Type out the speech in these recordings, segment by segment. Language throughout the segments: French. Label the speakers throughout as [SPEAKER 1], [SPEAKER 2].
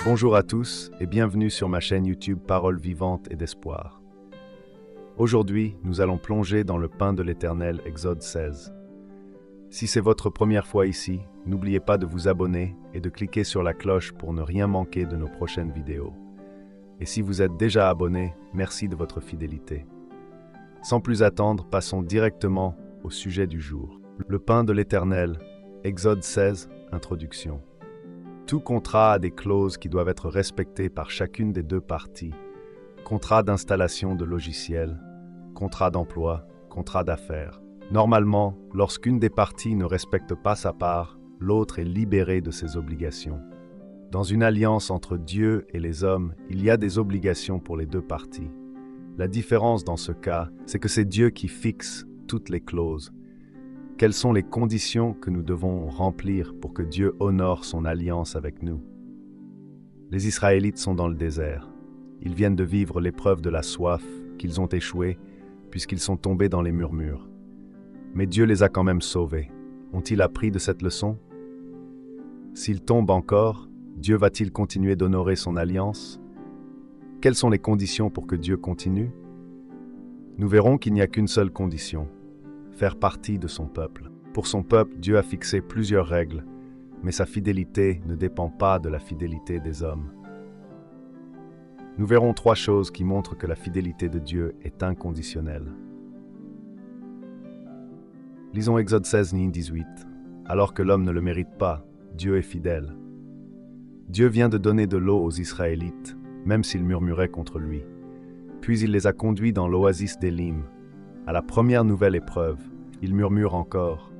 [SPEAKER 1] Bonjour à tous et bienvenue sur ma chaîne YouTube Paroles vivantes et d'espoir. Aujourd'hui, nous allons plonger dans le pain de l'Éternel, Exode 16. Si c'est votre première fois ici, n'oubliez pas de vous abonner et de cliquer sur la cloche pour ne rien manquer de nos prochaines vidéos. Et si vous êtes déjà abonné, merci de votre fidélité. Sans plus attendre, passons directement au sujet du jour. Le pain de l'Éternel, Exode 16, Introduction. Tout contrat a des clauses qui doivent être respectées par chacune des deux parties. Contrat d'installation de logiciels, contrat d'emploi, contrat d'affaires. Normalement, lorsqu'une des parties ne respecte pas sa part, l'autre est libérée de ses obligations. Dans une alliance entre Dieu et les hommes, il y a des obligations pour les deux parties. La différence dans ce cas, c'est que c'est Dieu qui fixe toutes les clauses. Quelles sont les conditions que nous devons remplir pour que Dieu honore son alliance avec nous? Les Israélites sont dans le désert. Ils viennent de vivre l'épreuve de la soif, qu'ils ont échoué, puisqu'ils sont tombés dans les murmures. Mais Dieu les a quand même sauvés. Ont-ils appris de cette leçon? S'ils tombent encore, Dieu va-t-il continuer d'honorer son alliance? Quelles sont les conditions pour que Dieu continue? Nous verrons qu'il n'y a qu'une seule condition: faire partie de son peuple. Pour son peuple, Dieu a fixé plusieurs règles, mais sa fidélité ne dépend pas de la fidélité des hommes. Nous verrons trois choses qui montrent que la fidélité de Dieu est inconditionnelle. Lisons Exode 16, 18. Alors que l'homme ne le mérite pas, Dieu est fidèle. Dieu vient de donner de l'eau aux Israélites, même s'ils murmuraient contre lui. Puis il les a conduits dans l'oasis d'Élim. À la première nouvelle épreuve, ils murmurent encore.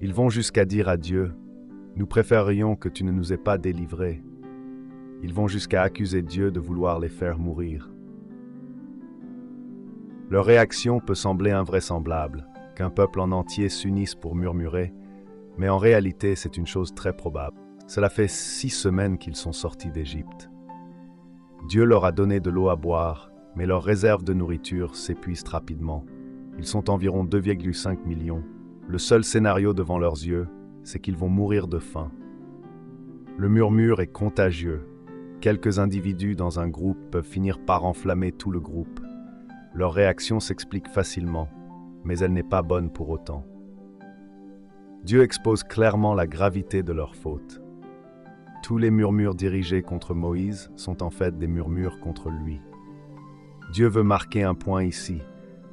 [SPEAKER 1] Ils vont jusqu'à dire à Dieu: « Nous préférerions que tu ne nous aies pas délivrés. » Ils vont jusqu'à accuser Dieu de vouloir les faire mourir. Leur réaction peut sembler invraisemblable, qu'un peuple en entier s'unisse pour murmurer, mais en réalité c'est une chose très probable. Cela fait 6 semaines qu'ils sont sortis d'Égypte. Dieu leur a donné de l'eau à boire, mais leurs réserves de nourriture s'épuisent rapidement. Ils sont environ 2,5 millions. Le seul scénario devant leurs yeux, c'est qu'ils vont mourir de faim. Le murmure est contagieux. Quelques individus dans un groupe peuvent finir par enflammer tout le groupe. Leur réaction s'explique facilement, mais elle n'est pas bonne pour autant. Dieu expose clairement la gravité de leur faute. Tous les murmures dirigés contre Moïse sont en fait des murmures contre lui. Dieu veut marquer un point ici.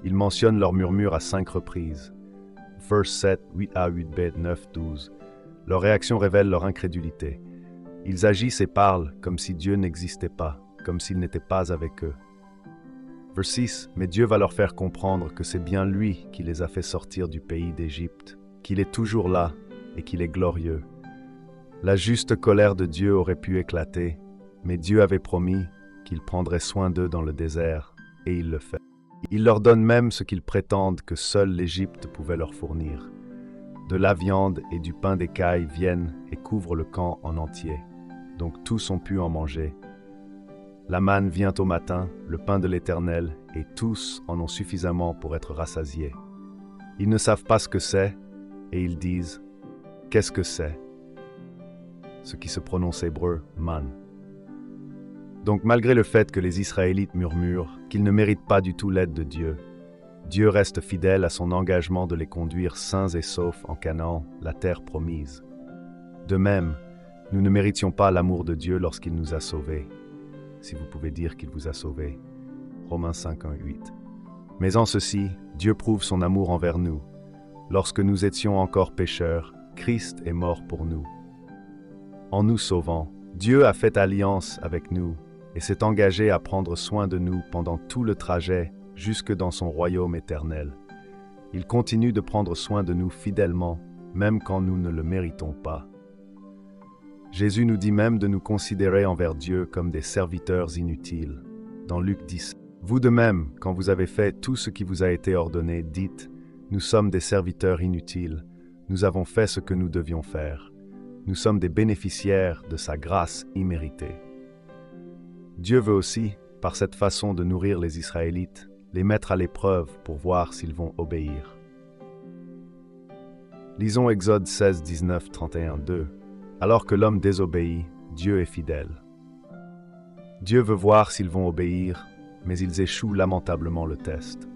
[SPEAKER 1] Il mentionne leurs murmures à 5 reprises. Verse 7, 8a, 8b, 9, 12. Leur réaction révèle leur incrédulité. Ils agissent et parlent comme si Dieu n'existait pas, comme s'il n'était pas avec eux. Verse 6, mais Dieu va leur faire comprendre que c'est bien lui qui les a fait sortir du pays d'Égypte, qu'il est toujours là et qu'il est glorieux. La juste colère de Dieu aurait pu éclater, mais Dieu avait promis qu'il prendrait soin d'eux dans le désert, et il le fait. Il leur donne même ce qu'ils prétendent que seule l'Égypte pouvait leur fournir. De la viande et du pain d'écaille viennent et couvrent le camp en entier, donc tous ont pu en manger. La manne vient au matin, le pain de l'Éternel, et tous en ont suffisamment pour être rassasiés. Ils ne savent pas ce que c'est, et ils disent: « Qu'est-ce que c'est ?» Ce qui se prononce hébreu, man. Donc malgré le fait que les Israélites murmurent, qu'ils ne méritent pas du tout l'aide de Dieu, Dieu reste fidèle à son engagement de les conduire sains et saufs en Canaan, la terre promise. De même, nous ne méritions pas l'amour de Dieu lorsqu'il nous a sauvés, si vous pouvez dire qu'il vous a sauvés. Romains 5, 1, 8. Mais en ceci, Dieu prouve son amour envers nous. Lorsque nous étions encore pécheurs, Christ est mort pour nous. En nous sauvant, Dieu a fait alliance avec nous et s'est engagé à prendre soin de nous pendant tout le trajet jusque dans son royaume éternel. Il continue de prendre soin de nous fidèlement, même quand nous ne le méritons pas. Jésus nous dit même de nous considérer envers Dieu comme des serviteurs inutiles. Dans Luc 10, « Vous de même, quand vous avez fait tout ce qui vous a été ordonné, dites, « Nous sommes des serviteurs inutiles, nous avons fait ce que nous devions faire. Nous sommes des bénéficiaires de sa grâce imméritée. » Dieu veut aussi, par cette façon de nourrir les Israélites, les mettre à l'épreuve pour voir s'ils vont obéir. Lisons Exode 16, 19, 31, 2. Alors que l'homme désobéit, Dieu est fidèle. Dieu veut voir s'ils vont obéir, mais ils échouent lamentablement le test.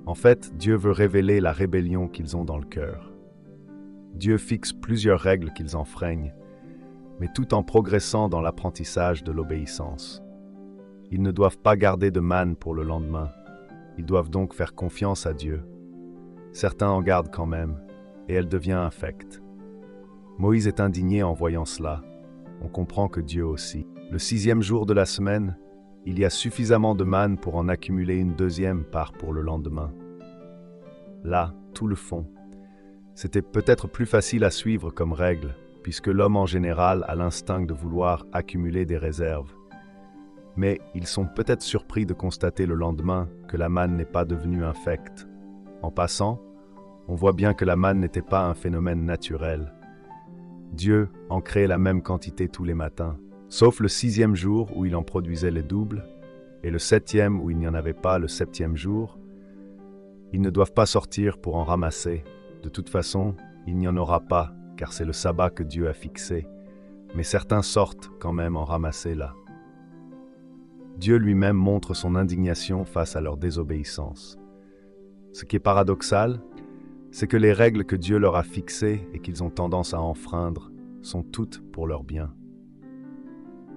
[SPEAKER 1] En fait, Dieu veut révéler la rébellion qu'ils ont dans le cœur. Dieu fixe plusieurs règles qu'ils enfreignent, mais tout en progressant dans l'apprentissage de l'obéissance. Ils ne doivent pas garder de manne pour le lendemain. Ils doivent donc faire confiance à Dieu. Certains en gardent quand même, et elle devient infecte. Moïse est indigné en voyant cela. On comprend que Dieu aussi. Le 6e jour de la semaine, il y a suffisamment de manne pour en accumuler une deuxième part pour le lendemain. Là, tout le fond. C'était peut-être plus facile à suivre comme règle, puisque l'homme en général a l'instinct de vouloir accumuler des réserves. Mais ils sont peut-être surpris de constater le lendemain que la manne n'est pas devenue infecte. En passant, on voit bien que la manne n'était pas un phénomène naturel. Dieu en créait la même quantité tous les matins, sauf le 6e jour où il en produisait les doubles, et le 7e où il n'y en avait pas le 7e jour. Ils ne doivent pas sortir pour en ramasser. De toute façon, il n'y en aura pas, car c'est le sabbat que Dieu a fixé. Mais certains sortent quand même en ramasser là. Dieu lui-même montre son indignation face à leur désobéissance. Ce qui est paradoxal, c'est que les règles que Dieu leur a fixées et qu'ils ont tendance à enfreindre sont toutes pour leur bien.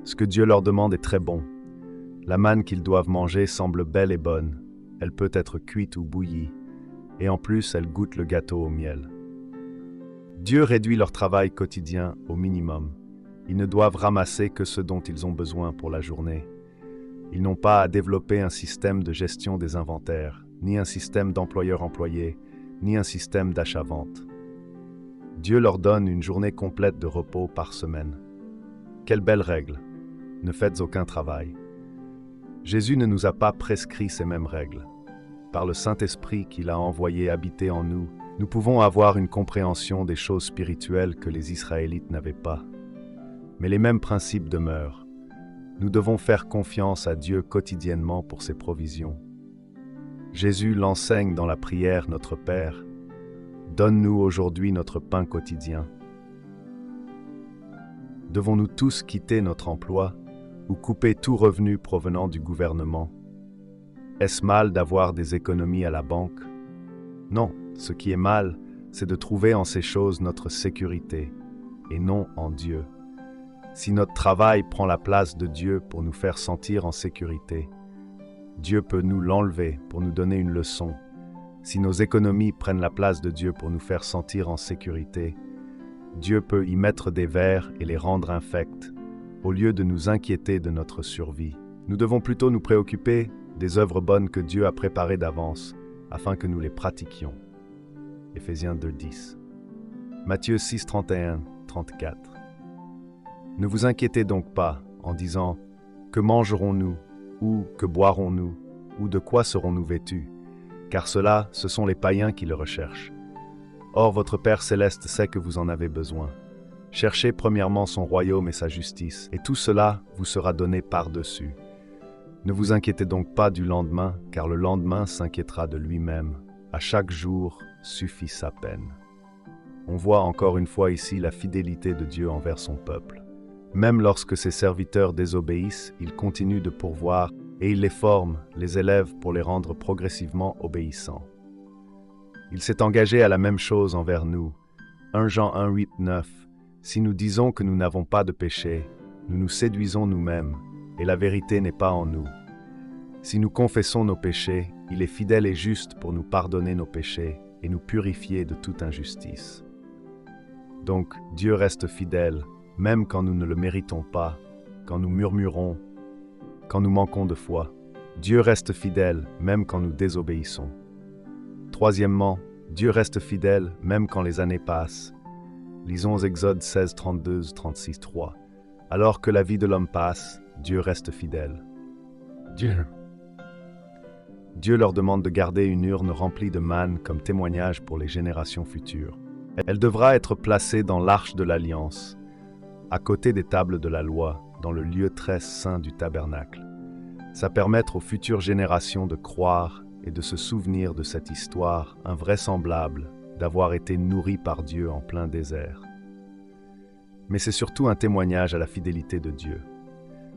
[SPEAKER 1] Ce que Dieu leur demande est très bon. La manne qu'ils doivent manger semble belle et bonne. Elle peut être cuite ou bouillie, et en plus elle goûte le gâteau au miel. Dieu réduit leur travail quotidien au minimum. Ils ne doivent ramasser que ce dont ils ont besoin pour la journée. Ils n'ont pas à développer un système de gestion des inventaires, ni un système d'employeur-employé, ni un système d'achat-vente. Dieu leur donne une journée complète de repos par semaine. Quelle belle règle! Ne faites aucun travail. Jésus ne nous a pas prescrit ces mêmes règles. Par le Saint-Esprit qu'il a envoyé habiter en nous, nous pouvons avoir une compréhension des choses spirituelles que les Israélites n'avaient pas. Mais les mêmes principes demeurent. Nous devons faire confiance à Dieu quotidiennement pour ses provisions. Jésus l'enseigne dans la prière Notre Père. Donne-nous aujourd'hui notre pain quotidien. Devons-nous tous quitter notre emploi ou couper tout revenu provenant du gouvernement? Est-ce mal d'avoir des économies à la banque? Non, ce qui est mal, c'est de trouver en ces choses notre sécurité, et non en Dieu. Si notre travail prend la place de Dieu pour nous faire sentir en sécurité, Dieu peut nous l'enlever pour nous donner une leçon. Si nos économies prennent la place de Dieu pour nous faire sentir en sécurité, Dieu peut y mettre des vers et les rendre infects, au lieu de nous inquiéter de notre survie. Nous devons plutôt nous préoccuper des œuvres bonnes que Dieu a préparées d'avance, afin que nous les pratiquions. Éphésiens 2:10. Matthieu 6:31-34. Ne vous inquiétez donc pas en disant « Que mangerons-nous » ou « Que boirons-nous » ou « De quoi serons-nous vêtus » car cela, ce sont les païens qui le recherchent. Or, votre Père céleste sait que vous en avez besoin. Cherchez premièrement son royaume et sa justice, et tout cela vous sera donné par-dessus. Ne vous inquiétez donc pas du lendemain, car le lendemain s'inquiétera de lui-même. À chaque jour suffit sa peine. On voit encore une fois ici la fidélité de Dieu envers son peuple. Même lorsque ses serviteurs désobéissent, il continue de pourvoir et il les forme, les élève pour les rendre progressivement obéissants. Il s'est engagé à la même chose envers nous. 1 Jean 1:8-9. Si nous disons que nous n'avons pas de péché, nous nous séduisons nous-mêmes, et la vérité n'est pas en nous. Si nous confessons nos péchés, il est fidèle et juste pour nous pardonner nos péchés et nous purifier de toute injustice. Donc, Dieu reste fidèle, même quand nous ne le méritons pas, quand nous murmurons, quand nous manquons de foi. Dieu reste fidèle, même quand nous désobéissons. Troisièmement, Dieu reste fidèle, même quand les années passent. Lisons Exode 16:32-36-3. Alors que la vie de l'homme passe, Dieu reste fidèle. Dieu leur demande de garder une urne remplie de manne comme témoignage pour les générations futures. Elle devra être placée dans l'arche de l'Alliance, à côté des tables de la loi, dans le lieu très saint du tabernacle. Ça permettre aux futures générations de croire et de se souvenir de cette histoire invraisemblable d'avoir été nourris par Dieu en plein désert. Mais c'est surtout un témoignage à la fidélité de Dieu.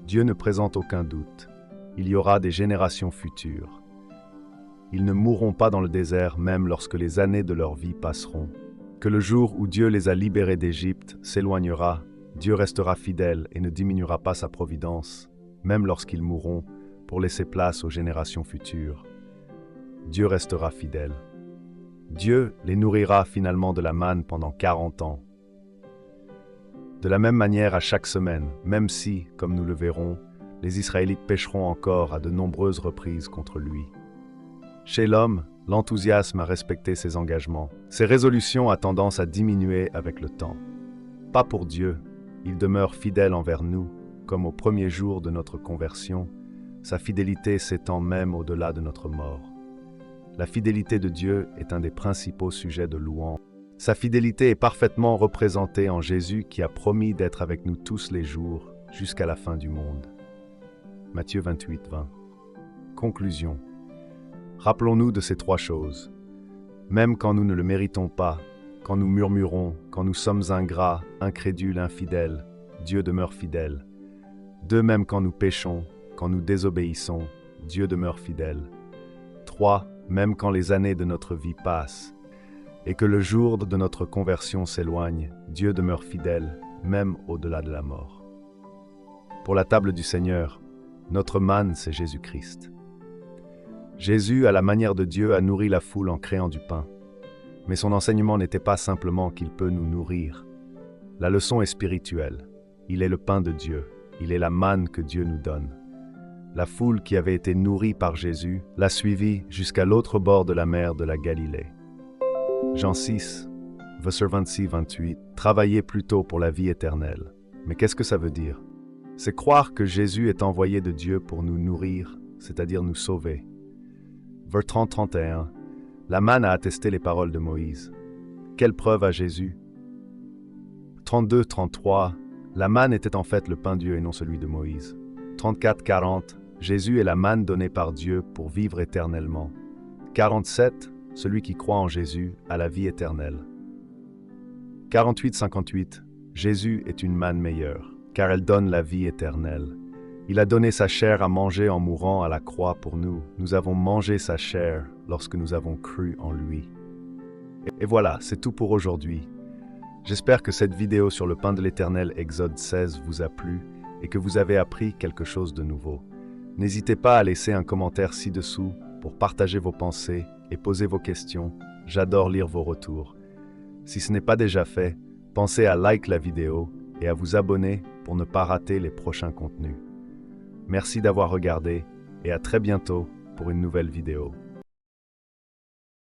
[SPEAKER 1] Dieu ne présente aucun doute. Il y aura des générations futures. Ils ne mourront pas dans le désert même lorsque les années de leur vie passeront. Que le jour où Dieu les a libérés d'Égypte s'éloignera, Dieu restera fidèle et ne diminuera pas sa providence, même lorsqu'ils mourront, pour laisser place aux générations futures. Dieu restera fidèle. Dieu les nourrira finalement de la manne pendant 40 ans. De la même manière à chaque semaine, même si, comme nous le verrons, les Israélites pécheront encore à de nombreuses reprises contre lui. Chez l'homme, l'enthousiasme à respecter ses engagements. Ses résolutions a tendance à diminuer avec le temps. Pas pour Dieu, il demeure fidèle envers nous, comme au premier jour de notre conversion. Sa fidélité s'étend même au-delà de notre mort. La fidélité de Dieu est un des principaux sujets de louange. Sa fidélité est parfaitement représentée en Jésus qui a promis d'être avec nous tous les jours jusqu'à la fin du monde. Matthieu 28, 20. Conclusion. Rappelons-nous de ces trois choses. Même quand nous ne le méritons pas, quand nous murmurons, quand nous sommes ingrats, incrédules, infidèles, Dieu demeure fidèle. De même quand nous péchons, quand nous désobéissons, Dieu demeure fidèle. 3. Même quand les années de notre vie passent, et que le jour de notre conversion s'éloigne, Dieu demeure fidèle, même au-delà de la mort. Pour la table du Seigneur, notre manne, c'est Jésus-Christ. Jésus, à la manière de Dieu, a nourri la foule en créant du pain. Mais son enseignement n'était pas simplement qu'il peut nous nourrir. La leçon est spirituelle. Il est le pain de Dieu. Il est la manne que Dieu nous donne. La foule qui avait été nourrie par Jésus l'a suivi jusqu'à l'autre bord de la mer de la Galilée. Jean 6, verset 26-28, travailler plutôt pour la vie éternelle. Mais qu'est-ce que ça veut dire? C'est croire que Jésus est envoyé de Dieu pour nous nourrir, c'est-à-dire nous sauver. Vers 30-31, la manne a attesté les paroles de Moïse. Quelle preuve a Jésus? 32-33, la manne était en fait le pain de Dieu et non celui de Moïse. 34-40, Jésus est la manne donnée par Dieu pour vivre éternellement. 47, celui qui croit en Jésus a la vie éternelle. 48-58, Jésus est une manne meilleure, car elle donne la vie éternelle. Il a donné sa chair à manger en mourant à la croix pour nous. Nous avons mangé sa chair lorsque nous avons cru en lui. Et voilà, c'est tout pour aujourd'hui. J'espère que cette vidéo sur le pain de l'Éternel, Exode 16, vous a plu et que vous avez appris quelque chose de nouveau. N'hésitez pas à laisser un commentaire ci-dessous pour partager vos pensées et poser vos questions. J'adore lire vos retours. Si ce n'est pas déjà fait, pensez à liker la vidéo et à vous abonner pour ne pas rater les prochains contenus. Merci d'avoir regardé et à très bientôt pour une nouvelle vidéo.